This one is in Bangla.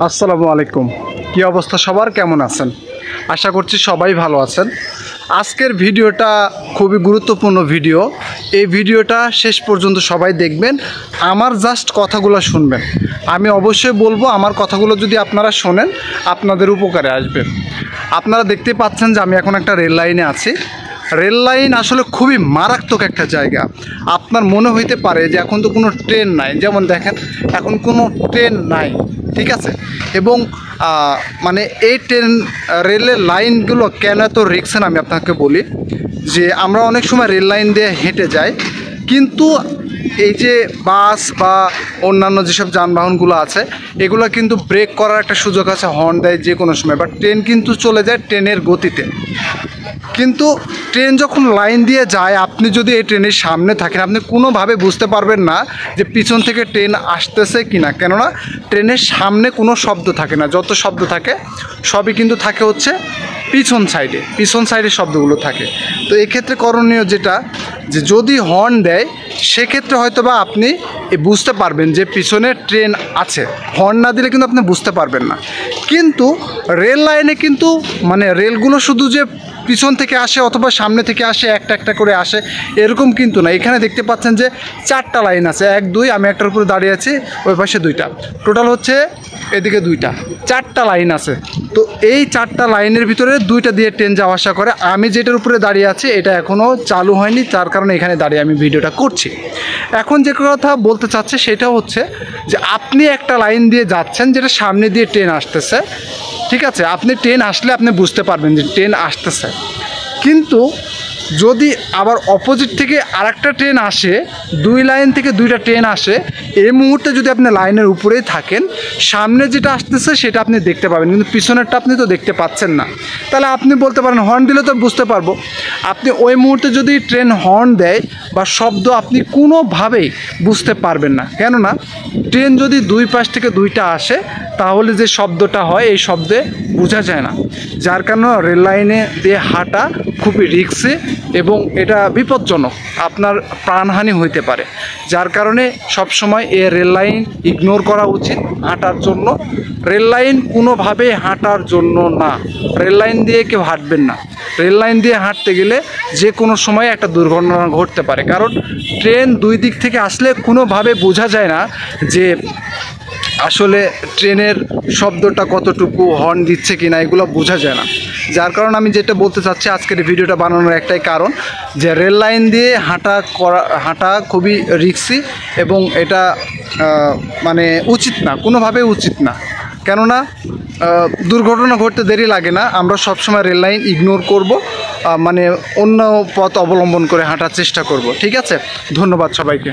আসসালামু আলাইকুম। কি অবস্থা সবার, কেমন আছেন? আশা করছি সবাই ভালো আছেন। আজকের ভিডিওটা খুবই গুরুত্বপূর্ণ ভিডিও। এই ভিডিওটা শেষ পর্যন্ত সবাই দেখবেন, আমার জাস্ট কথাগুলো শুনবেন। আমি অবশ্যই বলবো, আমার কথাগুলো যদি আপনারা শোনেন আপনাদের উপকারে আসবে। আপনারা দেখতে পাচ্ছেন যে আমি এখন একটা রেল লাইনে আছি। রেল লাইন আসলে খুবই মারাত্মক একটা জায়গা। আপনার মনে হইতে পারে যে এখন তো কোনো ট্রেন নাই, যেমন দেখেন এখন কোনো ট্রেন নাই, ঠিক আছে। এবং মানে এই রেলের লাইনগুলো কেন এত রিস্ক আমি আপনাকে বলি যে আমরা অনেক সময় রেল লাইন দিয়ে হেঁটে যাই, কিন্তু এই যে বাস বা অন্যান্য যেসব যানবাহনগুলো আছে এগুলো কিন্তু ব্রেক করার একটা সুযোগ আছে, হর্ন দেয় যে কোনো সময়, বা ট্রেন কিন্তু চলে যায় ট্রেনের গতিতে। কিন্তু ট্রেন যখন লাইন দিয়ে যায়, আপনি যদি এই ট্রেনের সামনে থাকেন আপনি কোনোভাবে বুঝতে পারবেন না যে পিছন থেকে ট্রেন আসতেছে কিনা, কেননা ট্রেনের সামনে কোনো শব্দ থাকে না। যত শব্দ থাকে সবই কিন্তু থাকে হচ্ছে পিছন সাইডে শব্দগুলো থাকে। তো এক্ষেত্রে করণীয় যেটা, যে যদি হর্ন দেয় সেক্ষেত্রে হয়তো বা আপনি বুঝতে পারবেন যে পিছনে ট্রেন আছে। হর্ন না দিলে কিন্তু আপনি বুঝতে পারবেন না। কিন্তু রেল লাইনে কিন্তু মানে রেলগুলো শুধু যে পিছন থেকে আসে অথবা সামনে থেকে আসে, একটা একটা করে আসে এরকম কিন্তু না। এখানে দেখতে পাচ্ছেন যে 4টা লাইন আছে, 1 2, আমি একটার উপরে দাঁড়িয়ে আছি, ওই পাশে 2টা, টোটাল হচ্ছে এদিকে 2টা, 4টা লাইন আছে। তো এই 4টা লাইনের ভিতরে 2টা দিয়ে ট্রেন যাওয়া আসা করে। আমি যেটার উপরে দাঁড়িয়ে আছি এটা এখনও চালু হয়নি, তার কারণে এখানে দাঁড়িয়ে আমি ভিডিওটা করছি। এখন যে কথা বলতে চাচ্ছে সেটা হচ্ছে যে আপনি একটা লাইন দিয়ে যাচ্ছেন যেটা সামনে দিয়ে ট্রেন আসতেছে, ঠিক আছে। আপনি ট্রেন আসলে আপনি বুঝতে পারবেন যে ট্রেন আসতেছে। কিন্তু যদি আবার অপোজিট থেকে আরেকটা ট্রেন আসে, 2 লাইন থেকে 2টা ট্রেন আসে, এই মুহূর্তে যদি আপনি লাইনের উপরেই থাকেন, সামনে যেটা আসতেছে সেটা আপনি দেখতে পাবেন, কিন্তু পিছনেরটা আপনি তো দেখতে পাচ্ছেন না। তাহলে আপনি বলতে পারেন হর্ন দিলে তো বুঝতে পারবো। আপনি ওই মুহূর্তে যদি ট্রেন হর্ন দেয় বা শব্দ, আপনি কোনোভাবেই বুঝতে পারবেন না, কেননা ট্রেন যদি 2 পাশ থেকে 2টা আসে তাহলে যে শব্দটা হয় এই শব্দে বোঝা যায় না। যার কারণে রেল লাইনে দিয়ে হাঁটা খুবই রিস্কি এবং এটা বিপজ্জনক, আপনার প্রাণহানি হইতে পারে। যার কারণে সবসময় এই রেল লাইন ইগনোর করা উচিত হাঁটার জন্য। রেল লাইন কোনোভাবে হাঁটার জন্য না, রেল লাইন দিয়ে কেউ হাঁটবেন না। রেল লাইন দিয়ে হাঁটতে গেলে যে কোনো সময় একটা দুর্ঘটনা ঘটতে পারে, কারণ ট্রেন 2 দিক থেকে আসলে কোনোভাবে বোঝা যায় না যে আসলে ট্রেনের শব্দটা কতটুকু, হর্ন দিচ্ছে কিনা, এগুলো বোঝা যায় না। যার কারণে আমি যেটা বলতে চাচ্ছি, আজকের ভিডিওটা বানানোর একটাই কারণ যে রেল লাইন দিয়ে হাঁটা খুবই রিস্কি এবং এটা মানে উচিত না, কোনোভাবে উচিত না। কেননা দুর্ঘটনা ঘটতে দেরি লাগে না। আমরা সবসময় রেল লাইন ইগনোর করব, মানে অন্য পথ অবলম্বন করে হাঁটার চেষ্টা করব, ঠিক আছে। ধন্যবাদ সবাইকে।